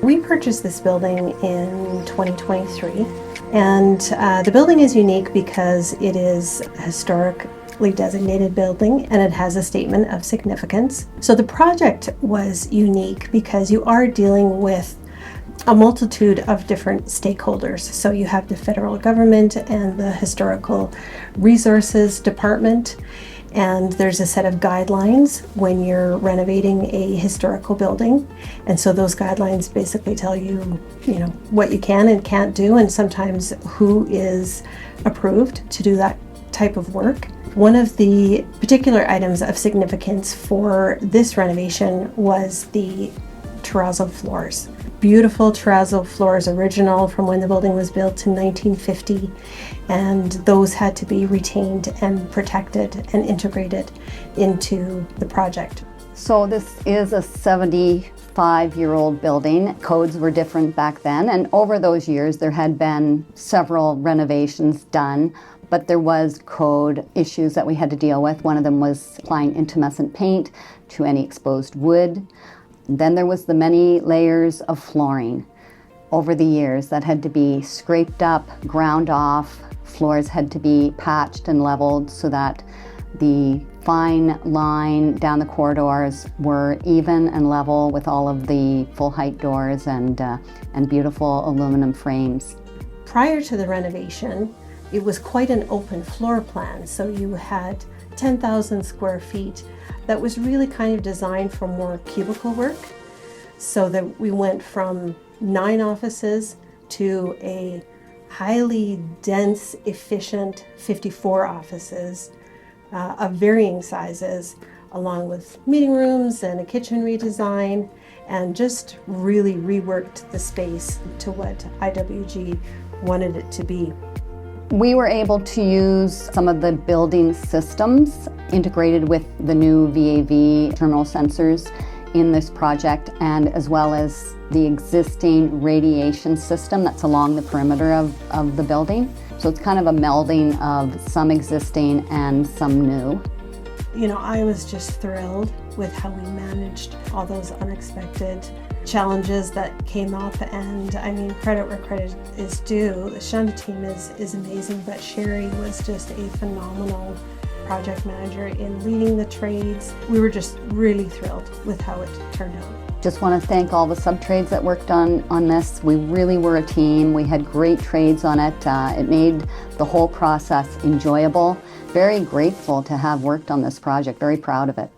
We purchased this building in 2023, and the building is unique because it is a historically designated building and it has a statement of significance. So the project was unique because you are dealing with a multitude of different stakeholders. So you have the federal government and the Historical Resources Department, and there's a set of guidelines when you're renovating a historical building. And so those guidelines basically tell you, what you can and can't do, and sometimes who is approved to do that type of work. One of the particular items of significance for this renovation was the terrazzo floors. Beautiful terrazzo floors, original from when the building was built in 1950, and those had to be retained and protected and integrated into the project. So this is a 75-year-old building. Codes were different back then, and over those years there had been several renovations done, but there was code issues that we had to deal with. One of them was applying intumescent paint to any exposed wood. Then there was the many layers of flooring over the years that had to be scraped up, ground off. Floors had to be patched and leveled so that the fine line down the corridors were even and level with all of the full height doors and beautiful aluminum frames. Prior to the renovation, it was quite an open floor plan. So you had 10,000 square feet that was really kind of designed for more cubicle work, so that we went from 9 offices to a highly dense, efficient 54 offices of varying sizes, along with meeting rooms and a kitchen redesign, and just really reworked the space to what IWG wanted it to be. We were able to use some of the building systems integrated with the new VAV terminal sensors in this project, and as well as the existing radiation system that's along the perimeter of the building. So it's kind of a melding of some existing and some new. I was just thrilled with how we managed all those unexpected challenges that came up, and I mean, credit where credit is due. The Shunda team is amazing, but Sherry was just a phenomenal project manager in leading the trades. We were just really thrilled with how it turned out. Just want to thank all the sub-trades that worked on this. We really were a team. We had great trades on it. It made the whole process enjoyable. Very grateful to have worked on this project. Very proud of it.